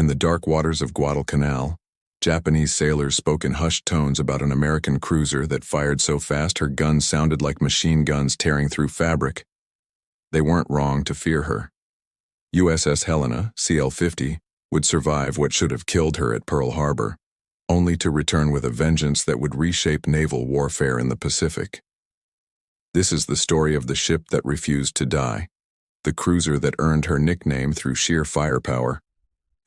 In the dark waters of Guadalcanal, Japanese sailors spoke in hushed tones about an American cruiser that fired so fast her guns sounded like machine guns tearing through fabric. They weren't wrong to fear her. USS Helena, CL-50, would survive what should have killed her at Pearl Harbor, only to return with a vengeance that would reshape naval warfare in the Pacific. This is the story of the ship that refused to die, the cruiser that earned her nickname through sheer firepower,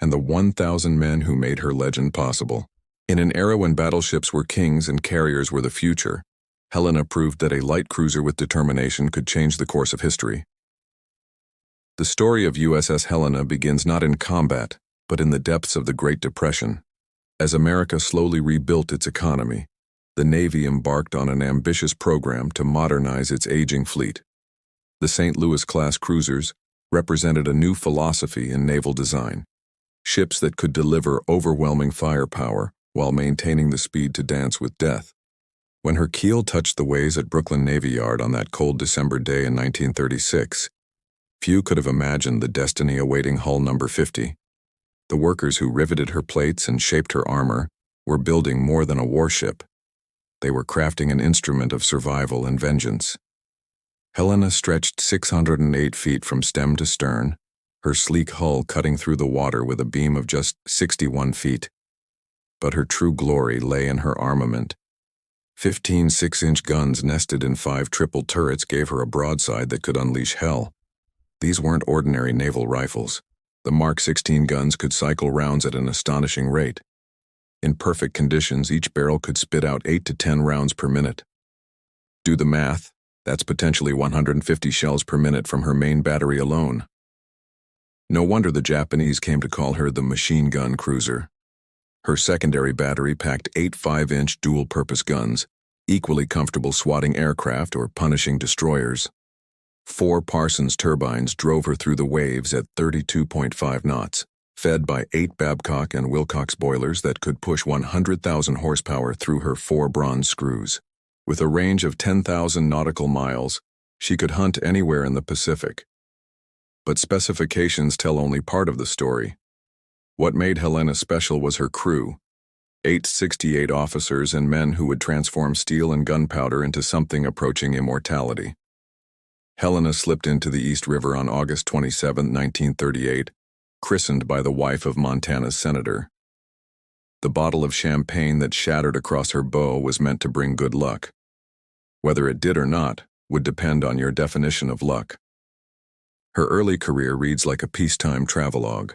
and the 1,000 men who made her legend possible. In an era when battleships were kings and carriers were the future, Helena proved that a light cruiser with determination could change the course of history. The story of USS Helena begins not in combat, but in the depths of the Great Depression. As America slowly rebuilt its economy, the Navy embarked on an ambitious program to modernize its aging fleet. The St. Louis-class cruisers represented a new philosophy in naval design, ships that could deliver overwhelming firepower while maintaining the speed to dance with death. When her keel touched the waves at Brooklyn Navy Yard on that cold December day in 1936, few could have imagined the destiny awaiting hull number 50. The workers who riveted her plates and shaped her armor were building more than a warship. They were crafting an instrument of survival and vengeance. Helena stretched 608 feet from stem to stern, her sleek hull cutting through the water with a beam of just 61 feet. But her true glory lay in her armament. 15 6-inch guns nested in 5 triple turrets gave her a broadside that could unleash hell. These weren't ordinary naval rifles. The Mark 16 guns could cycle rounds at an astonishing rate. In perfect conditions, each barrel could spit out 8 to 10 rounds per minute. Do the math, that's potentially 150 shells per minute from her main battery alone. No wonder the Japanese came to call her the machine gun cruiser. Her secondary battery packed 8 5-inch dual-purpose guns, equally comfortable swatting aircraft or punishing destroyers. 4 Parsons turbines drove her through the waves at 32.5 knots, fed by 8 Babcock and Wilcox boilers that could push 100,000 horsepower through her 4 bronze screws. With a range of 10,000 nautical miles, she could hunt anywhere in the Pacific. But specifications tell only part of the story. What made Helena special was her crew, 868 officers and men who would transform steel and gunpowder into something approaching immortality. Helena slipped into the East River on August 27, 1938, christened by the wife of Montana's senator. The bottle of champagne that shattered across her bow was meant to bring good luck. Whether it did or not would depend on your definition of luck. Her early career reads like a peacetime travelogue.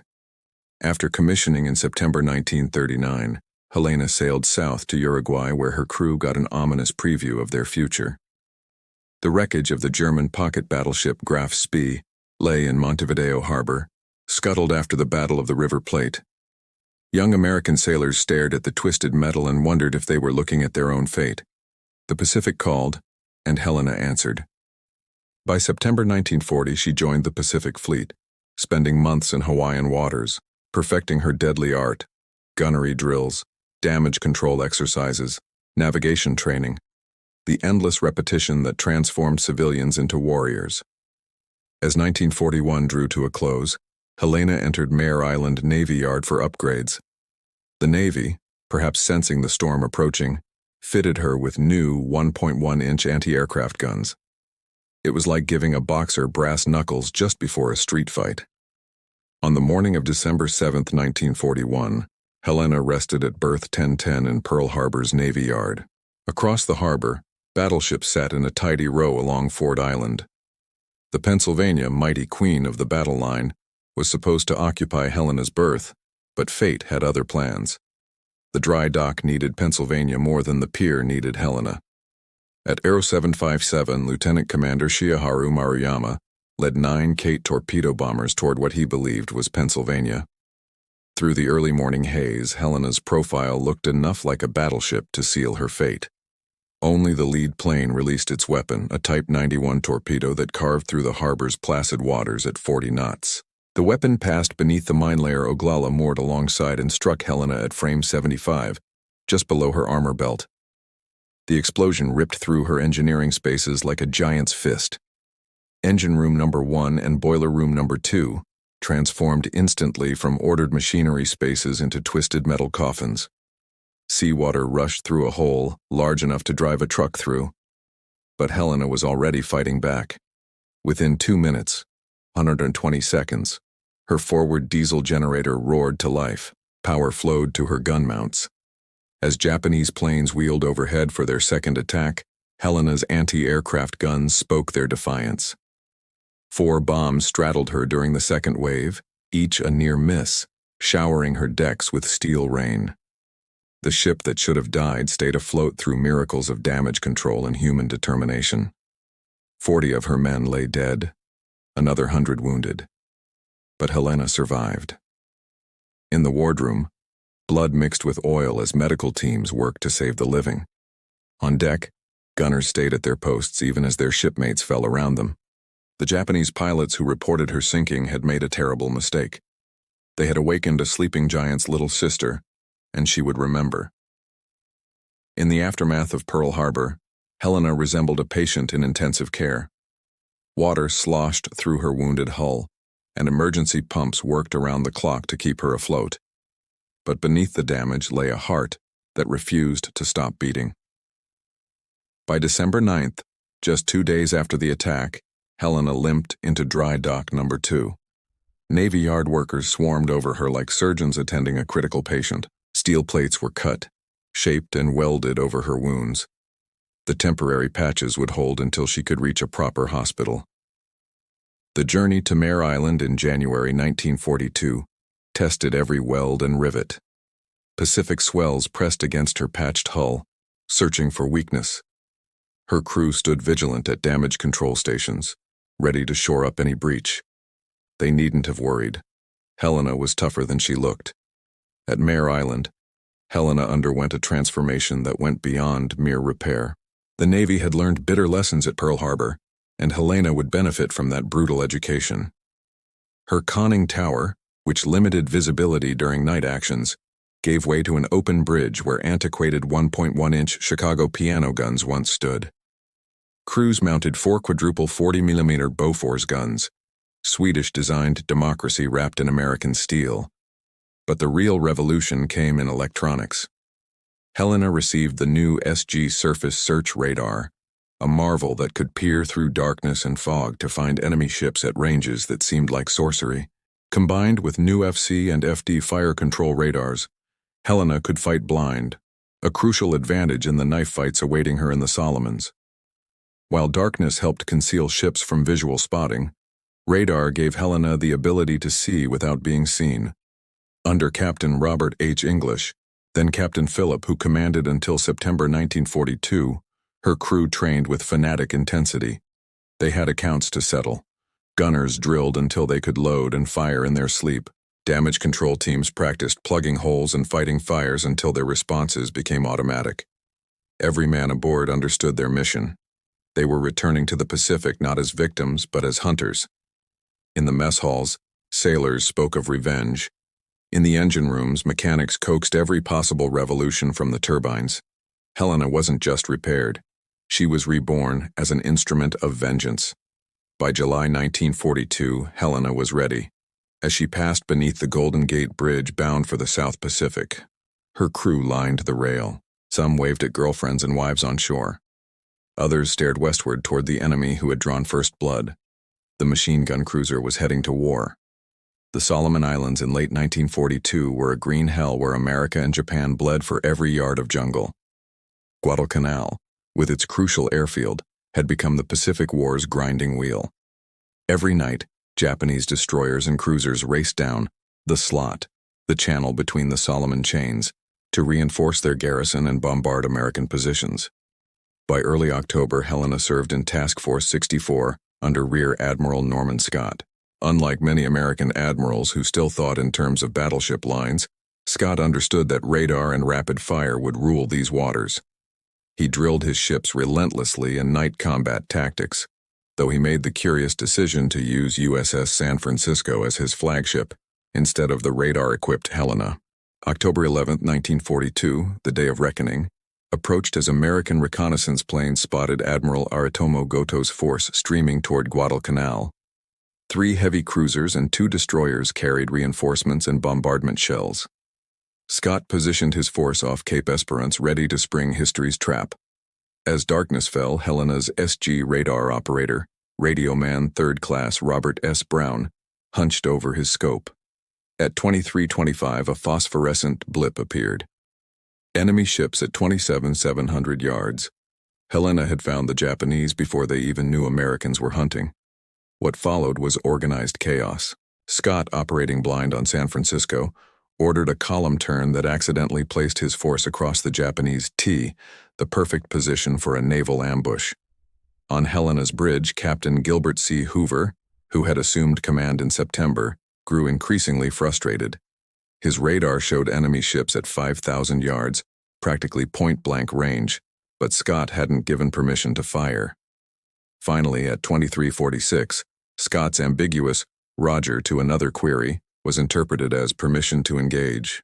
After commissioning in September 1939, Helena sailed south to Uruguay where her crew got an ominous preview of their future. The wreckage of the German pocket battleship Graf Spee lay in Montevideo Harbor, scuttled after the Battle of the River Plate. Young American sailors stared at the twisted metal and wondered if they were looking at their own fate. The Pacific called, and Helena answered. By September 1940, she joined the Pacific Fleet, spending months in Hawaiian waters, perfecting her deadly art, gunnery drills, damage control exercises, navigation training, the endless repetition that transformed civilians into warriors. As 1941 drew to a close, Helena entered Mare Island Navy Yard for upgrades. The Navy, perhaps sensing the storm approaching, fitted her with new 1.1-inch anti-aircraft guns. It was like giving a boxer brass knuckles just before a street fight. On the morning of December 7, 1941, Helena rested at berth 1010 in Pearl Harbor's Navy Yard. Across the harbor, battleships sat in a tidy row along Ford Island. The Pennsylvania, mighty queen of the battle line, was supposed to occupy Helena's berth, but fate had other plans. The dry dock needed Pennsylvania more than the pier needed Helena. At Aero 757, Lieutenant Commander Shigeharu Maruyama led 9 Kate torpedo bombers toward what he believed was Pennsylvania. Through the early morning haze, Helena's profile looked enough like a battleship to seal her fate. Only the lead plane released its weapon, a Type 91 torpedo that carved through the harbor's placid waters at 40 knots. The weapon passed beneath the mine layer Oglala moored alongside and struck Helena at frame 75, just below her armor belt. The explosion ripped through her engineering spaces like a giant's fist. Engine room number 1 and boiler room number 2, transformed instantly from ordered machinery spaces into twisted metal coffins. Seawater rushed through a hole large enough to drive a truck through. But Helena was already fighting back. Within 2 minutes, 120 seconds, her forward diesel generator roared to life. Power flowed to her gun mounts. As Japanese planes wheeled overhead for their second attack, Helena's anti-aircraft guns spoke their defiance. 4 bombs straddled her during the second wave, each a near miss, showering her decks with steel rain. The ship that should have died stayed afloat through miracles of damage control and human determination. 40 of her men lay dead, another 100 wounded. But Helena survived. In the wardroom, blood mixed with oil as medical teams worked to save the living. On deck, gunners stayed at their posts even as their shipmates fell around them. The Japanese pilots who reported her sinking had made a terrible mistake. They had awakened a sleeping giant's little sister, and she would remember. In the aftermath of Pearl Harbor, Helena resembled a patient in intensive care. Water sloshed through her wounded hull, and emergency pumps worked around the clock to keep her afloat. But beneath the damage lay a heart that refused to stop beating. By December 9th, just 2 days after the attack, Helena limped into dry dock number 2. Navy yard workers swarmed over her like surgeons attending a critical patient. Steel plates were cut, shaped and welded over her wounds. The temporary patches would hold until she could reach a proper hospital. The journey to Mare Island in January 1942 tested every weld and rivet. Pacific swells pressed against her patched hull, searching for weakness. Her crew stood vigilant at damage control stations, ready to shore up any breach. They needn't have worried. Helena was tougher than she looked. At Mare Island, Helena underwent a transformation that went beyond mere repair. The Navy had learned bitter lessons at Pearl Harbor, and Helena would benefit from that brutal education. Her conning tower, which limited visibility during night actions, gave way to an open bridge where antiquated 1.1-inch Chicago piano guns once stood. Crews mounted 4 quadruple 40mm Bofors guns, Swedish-designed democracy wrapped in American steel. But the real revolution came in electronics. Helena received the new SG Surface Search Radar, a marvel that could peer through darkness and fog to find enemy ships at ranges that seemed like sorcery. Combined with new FC and FD fire control radars, Helena could fight blind, a crucial advantage in the knife fights awaiting her in the Solomons. While darkness helped conceal ships from visual spotting, radar gave Helena the ability to see without being seen. Under Captain Robert H. English, then Captain Phillip, who commanded until September 1942, her crew trained with fanatic intensity. They had accounts to settle. Gunners drilled until they could load and fire in their sleep. Damage control teams practiced plugging holes and fighting fires until their responses became automatic. Every man aboard understood their mission. They were returning to the Pacific not as victims but as hunters. In the mess halls, sailors spoke of revenge. In the engine rooms, mechanics coaxed every possible revolution from the turbines. Helena wasn't just repaired. She was reborn as an instrument of vengeance. By July 1942, Helena was ready. As she passed beneath the Golden Gate Bridge bound for the South Pacific, her crew lined the rail. Some waved at girlfriends and wives on shore. Others stared westward toward the enemy who had drawn first blood. The machine gun cruiser was heading to war. The Solomon Islands in late 1942 were a green hell where America and Japan bled for every yard of jungle. Guadalcanal, with its crucial airfield, had become the Pacific War's grinding wheel. Every night, Japanese destroyers and cruisers raced down the slot, the channel between the Solomon chains, to reinforce their garrison and bombard American positions. By early October, Helena served in Task Force 64 under Rear Admiral Norman Scott. Unlike many American admirals who still thought in terms of battleship lines, Scott understood that radar and rapid fire would rule these waters. He drilled his ships relentlessly in night combat tactics, though he made the curious decision to use USS San Francisco as his flagship instead of the radar-equipped Helena. October 11, 1942, the day of reckoning, approached as American reconnaissance planes spotted Admiral Aritomo Goto's force streaming toward Guadalcanal. 3 heavy cruisers and 2 destroyers carried reinforcements and bombardment shells. Scott positioned his force off Cape Esperance, ready to spring history's trap. As darkness fell, Helena's SG radar operator, radioman 3rd Class Robert S. Brown, hunched over his scope. At 23:25, a phosphorescent blip appeared. Enemy ships at 27,700 yards. Helena had found the Japanese before they even knew Americans were hunting. What followed was organized chaos. Scott, operating blind on San Francisco, ordered a column turn that accidentally placed his force across the Japanese T, the perfect position for a naval ambush. On Helena's bridge, Captain Gilbert C. Hoover, who had assumed command in September, grew increasingly frustrated. His radar showed enemy ships at 5,000 yards, practically point-blank range, but Scott hadn't given permission to fire. Finally, at 23:46, Scott's ambiguous "Roger" to another query was interpreted as permission to engage.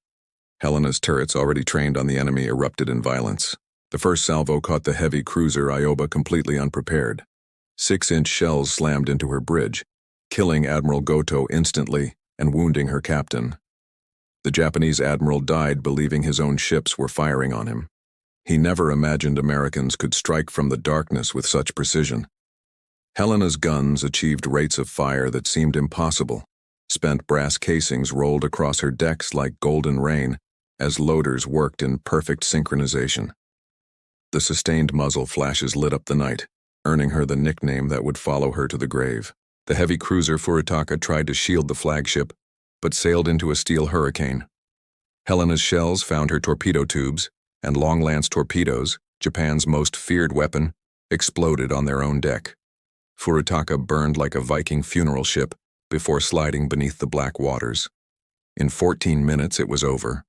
Helena's turrets, already trained on the enemy, erupted in violence. The first salvo caught the heavy cruiser Ioba completely unprepared. 6-inch shells slammed into her bridge, killing Admiral Goto instantly and wounding her captain. The Japanese admiral died believing his own ships were firing on him. He never imagined Americans could strike from the darkness with such precision. Helena's guns achieved rates of fire that seemed impossible. Spent brass casings rolled across her decks like golden rain as loaders worked in perfect synchronization. The sustained muzzle flashes lit up the night, earning her the nickname that would follow her to the grave. The heavy cruiser Furitaka tried to shield the flagship, but sailed into a steel hurricane. Helena's shells found her torpedo tubes, and long-lance torpedoes, Japan's most feared weapon, exploded on their own deck. Furitaka burned like a Viking funeral ship before sliding beneath the black waters. In 14 minutes, it was over.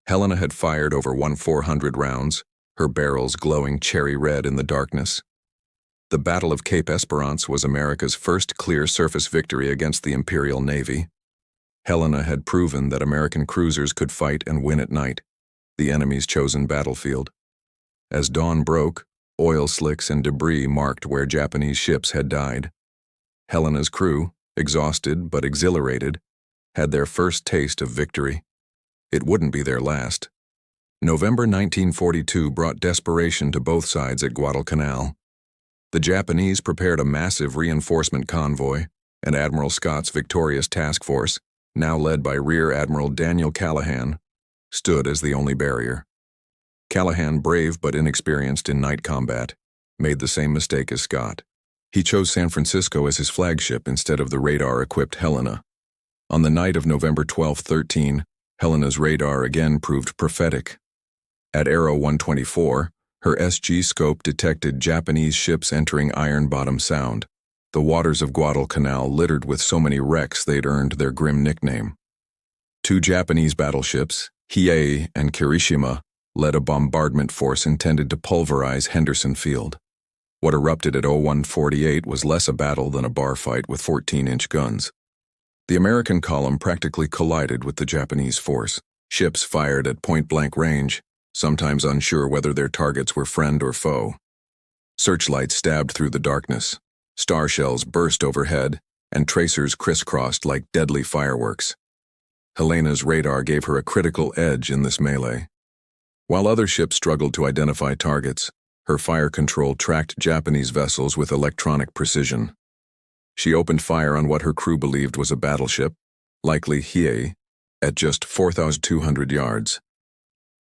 Helena had fired over 1,400 rounds, her barrels glowing cherry red in the darkness. The Battle of Cape Esperance was America's first clear surface victory against the Imperial Navy. Helena had proven that American cruisers could fight and win at night, the enemy's chosen battlefield. As dawn broke, oil slicks and debris marked where Japanese ships had died. Helena's crew, exhausted but exhilarated, had their first taste of victory. It wouldn't be their last. November 1942 brought desperation to both sides at Guadalcanal. The Japanese prepared a massive reinforcement convoy, and Admiral Scott's victorious task force, now led by Rear Admiral Daniel Callahan, stood as the only barrier. Callahan, brave but inexperienced in night combat, made the same mistake as Scott. He chose San Francisco as his flagship instead of the radar-equipped Helena. On the night of November 12-13, Helena's radar again proved prophetic. At Arrow 124, her SG scope detected Japanese ships entering Iron Bottom Sound, the waters of Guadalcanal littered with so many wrecks they'd earned their grim nickname. 2 Japanese battleships, Hiei and Kirishima, led a bombardment force intended to pulverize Henderson Field. What erupted at 0148 was less a battle than a bar fight with 14-inch guns. The American column practically collided with the Japanese force. Ships fired at point-blank range, sometimes unsure whether their targets were friend or foe. Searchlights stabbed through the darkness. Star shells burst overhead, and tracers crisscrossed like deadly fireworks. Helena's radar gave her a critical edge in this melee. While other ships struggled to identify targets, her fire control tracked Japanese vessels with electronic precision. She opened fire on what her crew believed was a battleship, likely Hiei, at just 4,200 yards.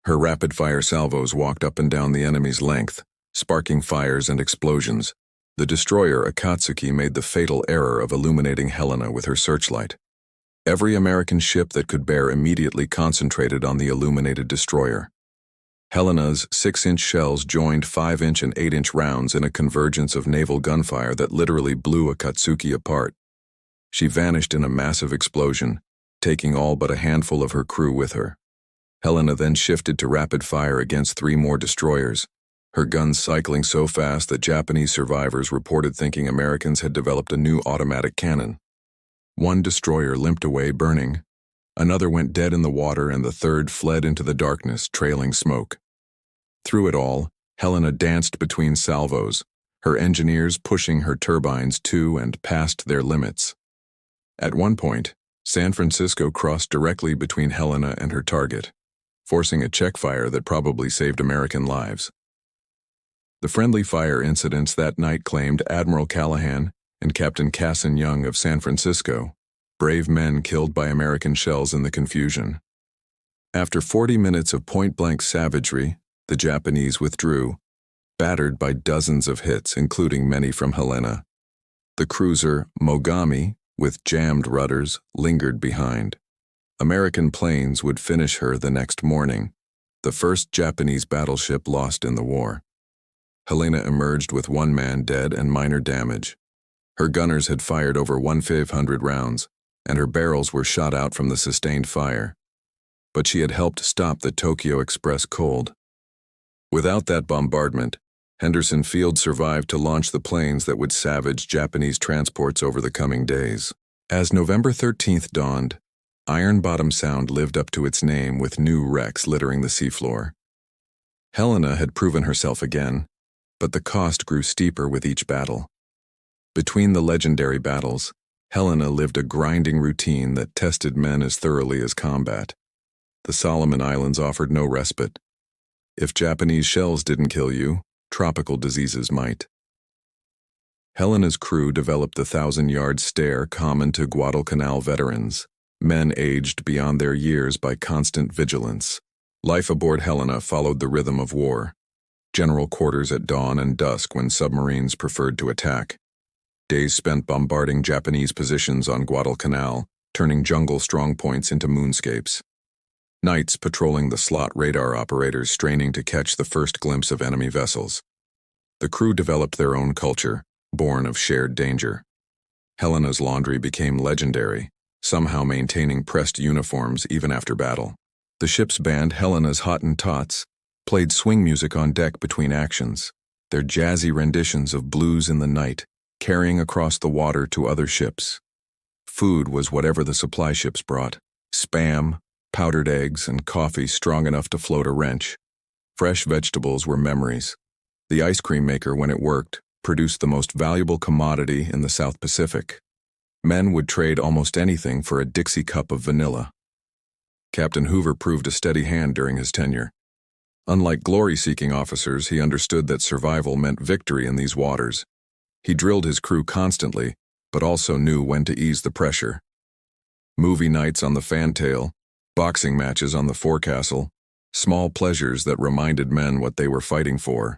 Her rapid-fire salvos walked up and down the enemy's length, sparking fires and explosions. The destroyer Akatsuki made the fatal error of illuminating Helena with her searchlight. Every American ship that could bear immediately concentrated on the illuminated destroyer. Helena's 6-inch shells joined 5-inch and 8-inch rounds in a convergence of naval gunfire that literally blew Akatsuki apart. She vanished in a massive explosion, taking all but a handful of her crew with her. Helena then shifted to rapid fire against 3 more destroyers, her guns cycling so fast that Japanese survivors reported thinking Americans had developed a new automatic cannon. 1 destroyer limped away burning, another went dead in the water, and the 3rd fled into the darkness, trailing smoke. Through it all, Helena danced between salvos, her engineers pushing her turbines to and past their limits. At one point, San Francisco crossed directly between Helena and her target, forcing a check fire that probably saved American lives. The friendly fire incidents that night claimed Admiral Callahan and Captain Casson Young of San Francisco, brave men killed by American shells in the confusion. After 40 minutes of point-blank savagery, the Japanese withdrew, battered by dozens of hits, including many from Helena. The cruiser Mogami, with jammed rudders, lingered behind. American planes would finish her the next morning, the first Japanese battleship lost in the war. Helena emerged with one man dead and minor damage. Her gunners had fired over 1,500 rounds, and her barrels were shot out from the sustained fire. But she had helped stop the Tokyo Express cold. Without that bombardment, Henderson Field survived to launch the planes that would savage Japanese transports over the coming days. As November 13th dawned, Iron Bottom Sound lived up to its name with new wrecks littering the seafloor. Helena had proven herself again, but the cost grew steeper with each battle. Between the legendary battles, Helena lived a grinding routine that tested men as thoroughly as combat. The Solomon Islands offered no respite. If Japanese shells didn't kill you, tropical diseases might. Helena's crew developed the 1,000-yard stare common to Guadalcanal veterans, men aged beyond their years by constant vigilance. Life aboard Helena followed the rhythm of war. General quarters at dawn and dusk when submarines preferred to attack. Days spent bombarding Japanese positions on Guadalcanal, turning jungle strongpoints into moonscapes. Nights patrolling the slot radar operators straining to catch the first glimpse of enemy vessels. The crew developed their own culture, born of shared danger. Helena's laundry became legendary, somehow maintaining pressed uniforms even after battle. The ship's band, Helena's Hottentots, played swing music on deck between actions, their jazzy renditions of blues in the night, carrying across the water to other ships. Food was whatever the supply ships brought: spam, powdered eggs, and coffee strong enough to float a wrench. Fresh vegetables were memories. The ice cream maker, when it worked, produced the most valuable commodity in the South Pacific. Men would trade almost anything for a Dixie cup of vanilla. Captain Hoover proved a steady hand during his tenure. Unlike glory-seeking officers, he understood that survival meant victory in these waters. He drilled his crew constantly, but also knew when to ease the pressure. Movie nights on the fantail, boxing matches on the forecastle, small pleasures that reminded men what they were fighting for.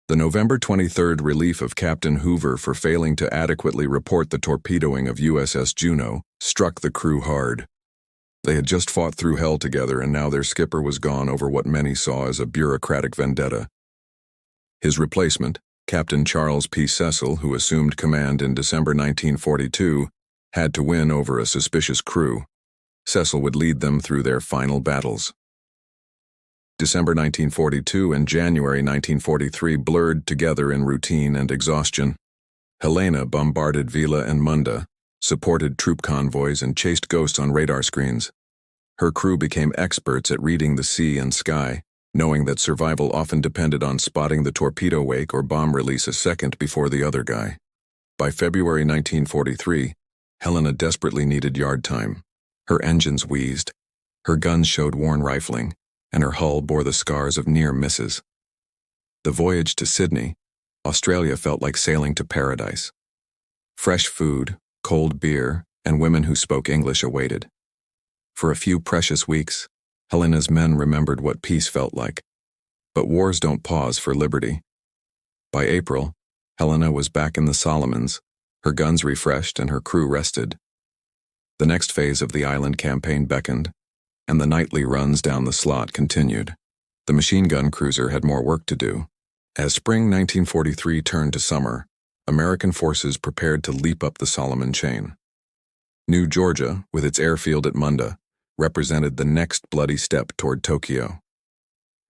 The November 23rd relief of Captain Hoover for failing to adequately report the torpedoing of USS Juno struck the crew hard. They had just fought through hell together, and now their skipper was gone over what many saw as a bureaucratic vendetta. His replacement, Captain Charles P. Cecil, who assumed command in December 1942, had to win over a suspicious crew. Cecil would lead them through their final battles. December 1942 and January 1943 blurred together in routine and exhaustion. Helena bombarded Vila and Munda, supported troop convoys, and chased ghosts on radar screens. Her crew became experts at reading the sea and sky, knowing that survival often depended on spotting the torpedo wake or bomb release a second before the other guy. By February 1943, Helena desperately needed yard time. Her engines wheezed, her guns showed worn rifling, and her hull bore the scars of near misses. The voyage to Sydney, Australia, felt like sailing to paradise. Fresh food, cold beer, and women who spoke English awaited. For a few precious weeks, Helena's men remembered what peace felt like. But wars don't pause for liberty. By April, Helena was back in the Solomons, her guns refreshed and her crew rested. The next phase of the island campaign beckoned, and the nightly runs down the slot continued. The machine gun cruiser had more work to do. As spring 1943 turned to summer, American forces prepared to leap up the Solomon chain. New Georgia, with its airfield at Munda, represented the next bloody step toward Tokyo.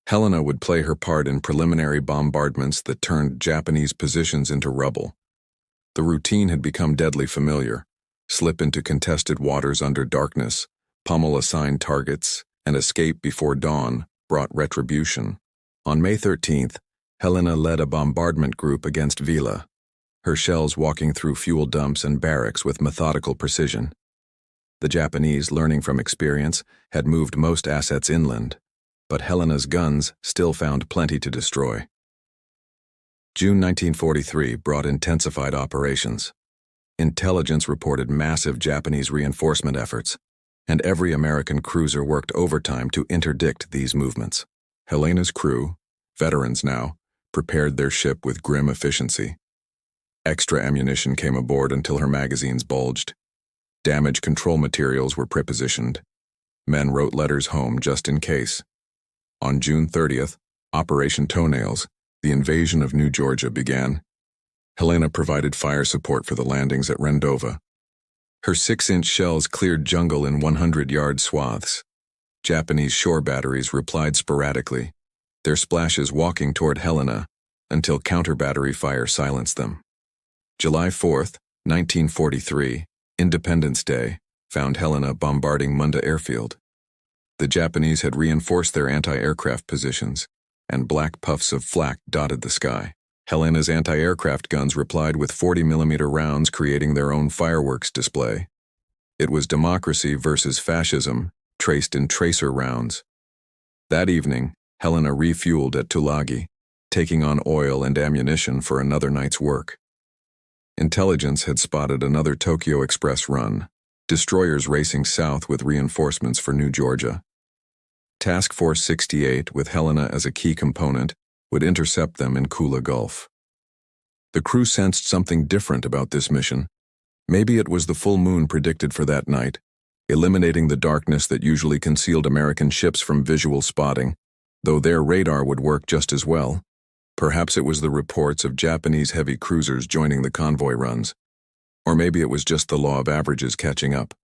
Helena would play her part in preliminary bombardments that turned Japanese positions into rubble. The routine had become deadly familiar: slip into contested waters under darkness, pummel assigned targets, and escape before dawn brought retribution. On May 13th, Helena led a bombardment group against Vila. her shells walking through fuel dumps and barracks with methodical precision. The Japanese, learning from experience, had moved most assets inland, but Helena's guns still found plenty to destroy. June 1943 brought intensified operations. Intelligence reported massive Japanese reinforcement efforts, and every American cruiser worked overtime to interdict these movements. Helena's crew, veterans now, prepared their ship with grim efficiency. Extra ammunition came aboard until her magazines bulged. Damage control materials were prepositioned. Men wrote letters home just in case. On June 30th, Operation Toenails, the invasion of New Georgia began. Helena provided fire support for the landings at Rendova. Her 6-inch shells cleared jungle in 100-yard swaths. Japanese shore batteries replied sporadically, their splashes walking toward Helena until counter-battery fire silenced them. July 4th, 1943, Independence Day, found Helena bombarding Munda Airfield. The Japanese had reinforced their anti-aircraft positions, and black puffs of flak dotted the sky. Helena's anti-aircraft guns replied with 40mm rounds, creating their own fireworks display. It was democracy versus fascism, traced in tracer rounds. That evening, Helena refueled at Tulagi, taking on oil and ammunition for another night's work. Intelligence had spotted another Tokyo Express run, destroyers racing south with reinforcements for New Georgia. Task Force 68, with Helena as a key component, would intercept them in Kula Gulf. The crew sensed something different about this mission. Maybe it was the full moon predicted for that night, eliminating the darkness that usually concealed American ships from visual spotting, though their radar would work just as well. Perhaps it was the reports of Japanese heavy cruisers joining the convoy runs. Or maybe it was just the law of averages catching up.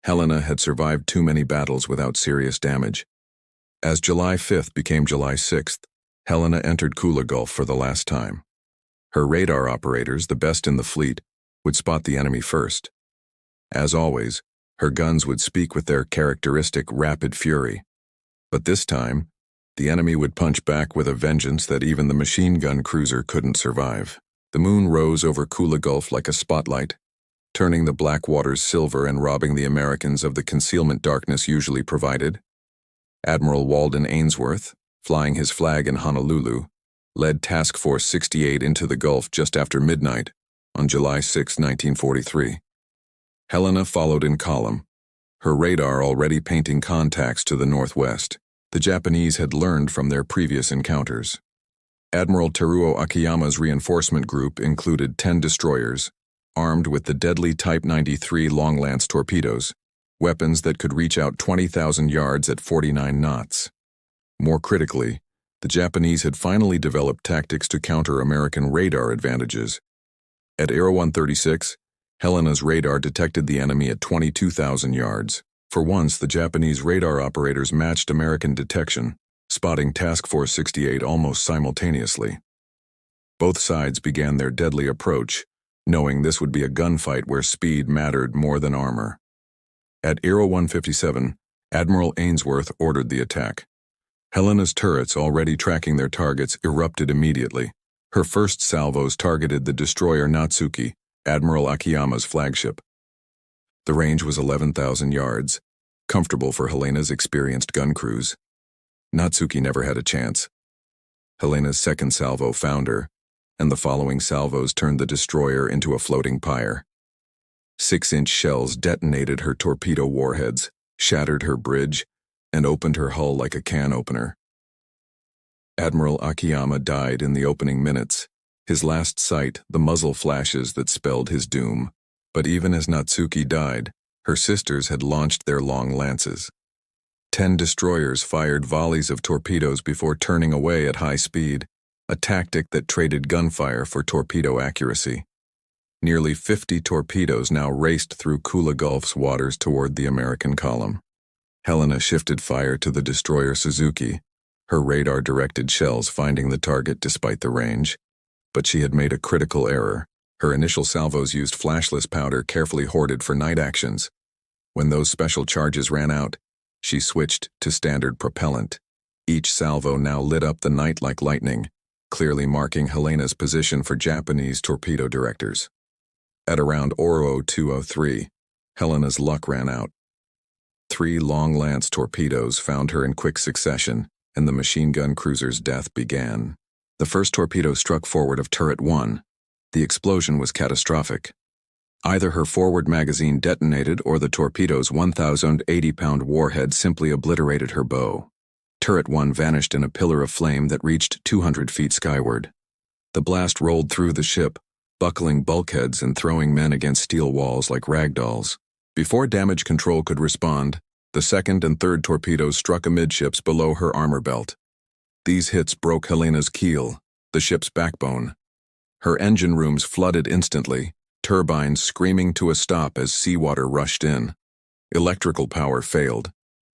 Helena had survived too many battles without serious damage. As July 5th became July 6th, Helena entered Kula Gulf for the last time. Her radar operators, the best in the fleet, would spot the enemy first. As always, her guns would speak with their characteristic rapid fury. But this time, the enemy would punch back with a vengeance that even the machine gun cruiser couldn't survive. The moon rose over Kula Gulf like a spotlight, turning the black waters silver and robbing the Americans of the concealment darkness usually provided. Admiral Walden Ainsworth, flying his flag in Honolulu, led Task Force 68 into the Gulf just after midnight on July 6, 1943. Helena followed in column, her radar already painting contacts to the northwest. The Japanese had learned from their previous encounters. Admiral Teruo Akiyama's reinforcement group included 10 destroyers, armed with the deadly Type 93 long-lance torpedoes, weapons that could reach out 20,000 yards at 49 knots. More critically, the Japanese had finally developed tactics to counter American radar advantages. At Aero 136, Helena's radar detected the enemy at 22,000 yards. For once, the Japanese radar operators matched American detection, spotting Task Force 68 almost simultaneously. Both sides began their deadly approach, knowing this would be a gunfight where speed mattered more than armor. At Aero 157, Admiral Ainsworth ordered the attack. Helena's turrets, already tracking their targets, erupted immediately. Her first salvos targeted the destroyer Natsuki, Admiral Akiyama's flagship. The range was 11,000 yards, comfortable for Helena's experienced gun crews. Natsuki never had a chance. Helena's second salvo found her, and the following salvos turned the destroyer into a floating pyre. 6-inch shells detonated her torpedo warheads, shattered her bridge, and opened her hull like a can opener. Admiral Akiyama died in the opening minutes, his last sight the muzzle flashes that spelled his doom. But even as Natsuki died, her sisters had launched their long lances. 10 destroyers fired volleys of torpedoes before turning away at high speed, a tactic that traded gunfire for torpedo accuracy. Nearly 50 torpedoes now raced through Kula Gulf's waters toward the American column. Helena shifted fire to the destroyer Suzuki, her radar-directed shells finding the target despite the range. But she had made a critical error. Her initial salvos used flashless powder carefully hoarded for night actions. When those special charges ran out, she switched to standard propellant. Each salvo now lit up the night like lightning, clearly marking Helena's position for Japanese torpedo directors. At around 02:03, Helena's luck ran out. 3 long-lance torpedoes found her in quick succession, and the machine gun cruiser's death began. The first torpedo struck forward of turret 1. The explosion was catastrophic. Either her forward magazine detonated or the torpedo's 1,080-pound warhead simply obliterated her bow. Turret 1 vanished in a pillar of flame that reached 200 feet skyward. The blast rolled through the ship, buckling bulkheads and throwing men against steel walls like ragdolls. Before damage control could respond, the second and third torpedoes struck amidships below her armor belt. These hits broke Helena's keel, the ship's backbone. Her engine rooms flooded instantly, turbines screaming to a stop as seawater rushed in. Electrical power failed,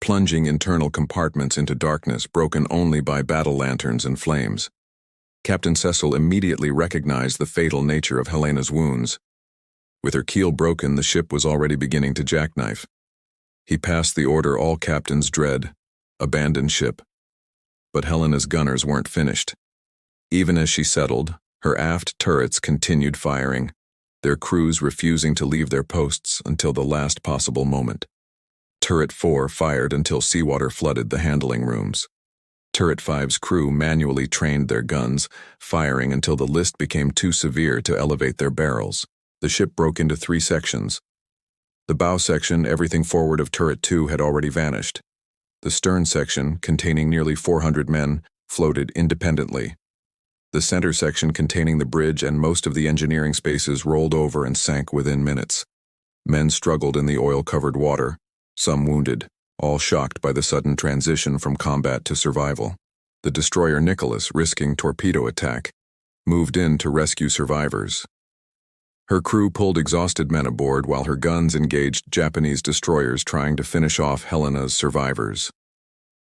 plunging internal compartments into darkness broken only by battle lanterns and flames. Captain Cecil immediately recognized the fatal nature of Helena's wounds. With her keel broken, the ship was already beginning to jackknife. He passed the order all captains dread: abandon ship. But Helena's gunners weren't finished. Even as she settled, her aft turrets continued firing, their crews refusing to leave their posts until the last possible moment. Turret 4 fired until seawater flooded the handling rooms. Turret 5's crew manually trained their guns, firing until the list became too severe to elevate their barrels. The ship broke into 3 sections. The bow section, everything forward of Turret 2, had already vanished. The stern section, containing nearly 400 men, floated independently. The center section, containing the bridge and most of the engineering spaces, rolled over and sank within minutes. Men struggled in the oil-covered water, some wounded, all shocked by the sudden transition from combat to survival. The destroyer Nicholas, risking torpedo attack, moved in to rescue survivors. Her crew pulled exhausted men aboard while her guns engaged Japanese destroyers trying to finish off Helena's survivors.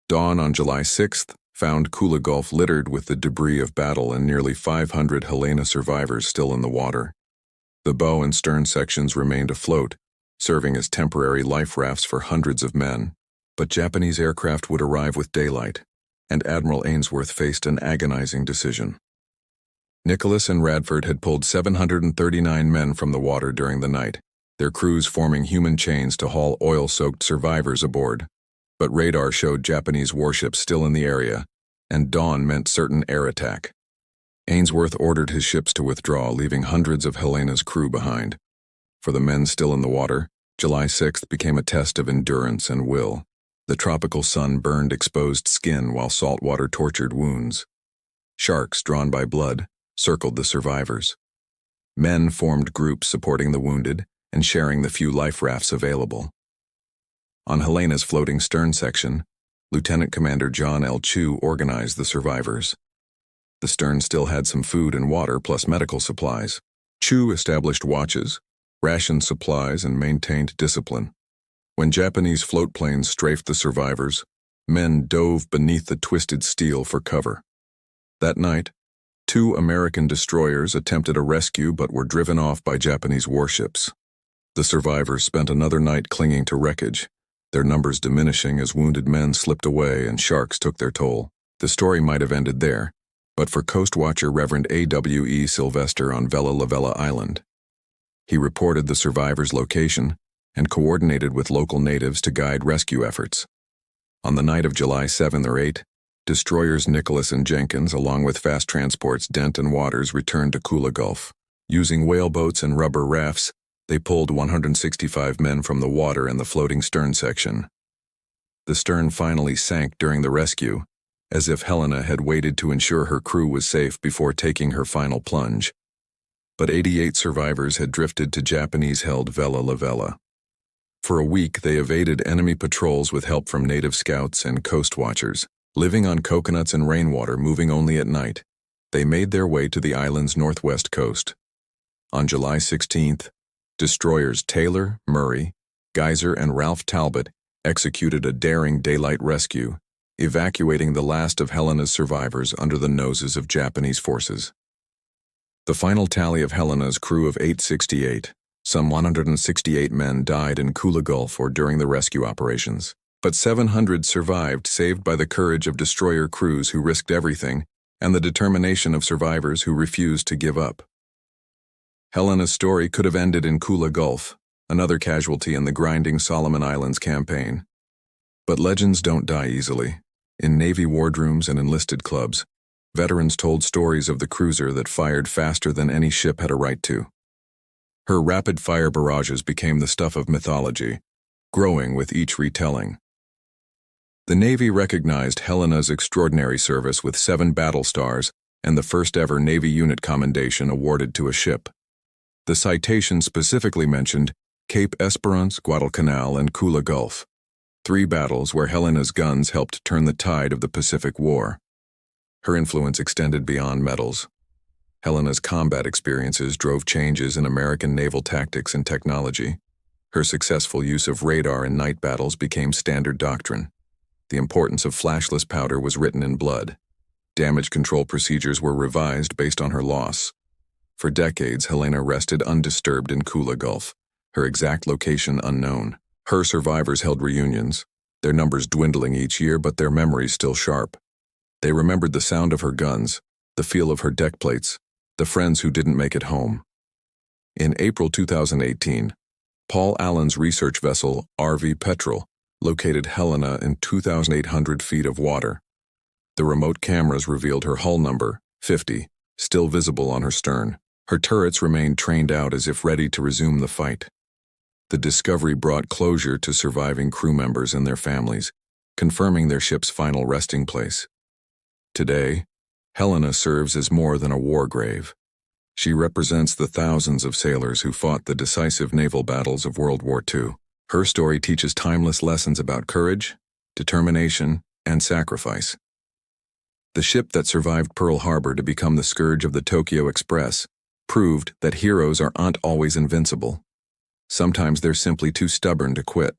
Dawn on July 6th found Kula Gulf littered with the debris of battle and nearly 500 Helena survivors still in the water. The bow and stern sections remained afloat, serving as temporary life rafts for hundreds of men. But Japanese aircraft would arrive with daylight, and Admiral Ainsworth faced an agonizing decision. Nicholas and Radford had pulled 739 men from the water during the night, their crews forming human chains to haul oil-soaked survivors aboard. But radar showed Japanese warships still in the area, and dawn meant certain air attack. Ainsworth ordered his ships to withdraw, leaving hundreds of Helena's crew behind. For the men still in the water, July 6th became a test of endurance and will. The tropical sun burned exposed skin while salt water tortured wounds. Sharks, drawn by blood, circled the survivors. Men formed groups supporting the wounded and sharing the few life rafts available. On Helena's floating stern section, Lieutenant Commander John L. Chu organized the survivors. The stern still had some food and water plus medical supplies. Chu established watches, rationed supplies, and maintained discipline. When Japanese float planes strafed the survivors, men dove beneath the twisted steel for cover. That night, 2 American destroyers attempted a rescue but were driven off by Japanese warships. The survivors spent another night clinging to wreckage, their numbers diminishing as wounded men slipped away and sharks took their toll. The story might have ended there, but for Coast Watcher Reverend A.W.E. Sylvester on Vella La Vella Island. He reported the survivors' location and coordinated with local natives to guide rescue efforts. On the night of July 7 or 8, destroyers Nicholas and Jenkins, along with fast transports Dent and Waters, returned to Kula Gulf. Using whaleboats and rubber rafts, they pulled 165 men from the water in the floating stern section. The stern finally sank during the rescue, as if Helena had waited to ensure her crew was safe before taking her final plunge. But 88 survivors had drifted to Japanese-held Vella La Vella. For a week, they evaded enemy patrols with help from native scouts and coast watchers. Living on coconuts and rainwater, moving only at night, they made their way to the island's northwest coast. On July 16th, destroyers Taylor, Murray, Geyser, and Ralph Talbot executed a daring daylight rescue, evacuating the last of Helena's survivors under the noses of Japanese forces. The final tally of Helena's crew of 868, some 168 men died in Kula Gulf or during the rescue operations. But 700 survived, saved by the courage of destroyer crews who risked everything and the determination of survivors who refused to give up. Helena's story could have ended in Kula Gulf, another casualty in the grinding Solomon Islands campaign. But legends don't die easily. In Navy wardrooms and enlisted clubs, veterans told stories of the cruiser that fired faster than any ship had a right to. Her rapid-fire barrages became the stuff of mythology, growing with each retelling. The Navy recognized Helena's extraordinary service with 7 battle stars and the first-ever Navy unit commendation awarded to a ship. The citation specifically mentioned Cape Esperance, Guadalcanal, and Kula Gulf, 3 battles where Helena's guns helped turn the tide of the Pacific War. Her influence extended beyond medals. Helena's combat experiences drove changes in American naval tactics and technology. Her successful use of radar in night battles became standard doctrine. The importance of flashless powder was written in blood. Damage control procedures were revised based on her loss. For decades, Helena rested undisturbed in Kula Gulf, her exact location unknown. Her survivors held reunions, their numbers dwindling each year, but their memories still sharp. They remembered the sound of her guns, the feel of her deck plates, the friends who didn't make it home. In April 2018, Paul Allen's research vessel, RV Petrel, located Helena in 2,800 feet of water. The remote cameras revealed her hull number, 50, still visible on her stern. Her turrets remained trained out as if ready to resume the fight. The discovery brought closure to surviving crew members and their families, confirming their ship's final resting place. Today, Helena serves as more than a war grave. She represents the thousands of sailors who fought the decisive naval battles of World War II. Her story teaches timeless lessons about courage, determination, and sacrifice. The ship that survived Pearl Harbor to become the scourge of the Tokyo Express proved that heroes aren't always invincible. Sometimes they're simply too stubborn to quit.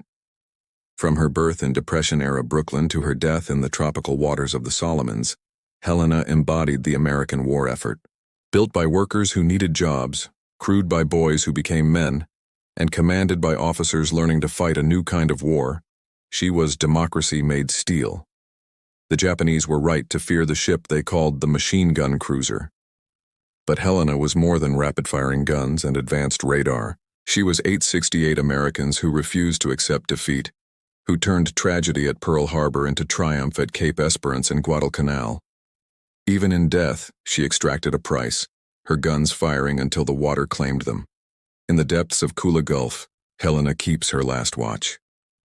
From her birth in Depression-era Brooklyn to her death in the tropical waters of the Solomons, Helena embodied the American war effort. Built by workers who needed jobs, crewed by boys who became men, and commanded by officers learning to fight a new kind of war, she was democracy made steel. The Japanese were right to fear the ship they called the machine gun cruiser. But Helena was more than rapid-firing guns and advanced radar. She was 868 Americans who refused to accept defeat, who turned tragedy at Pearl Harbor into triumph at Cape Esperance and Guadalcanal. Even in death, she extracted a price, her guns firing until the water claimed them. In the depths of Kula Gulf, Helena keeps her last watch.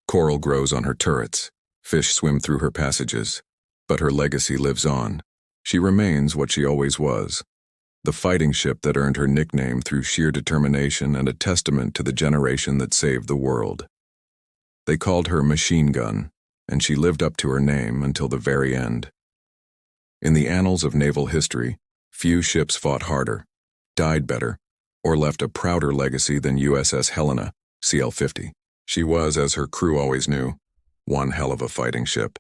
Coral grows on her turrets, fish swim through her passages, but her legacy lives on. She remains what she always was, the fighting ship that earned her nickname through sheer determination and a testament to the generation that saved the world. They called her Machine Gun, and she lived up to her name until the very end. In the annals of naval history, few ships fought harder, died better, or left a prouder legacy than USS Helena, CL-50. She was, as her crew always knew, one hell of a fighting ship.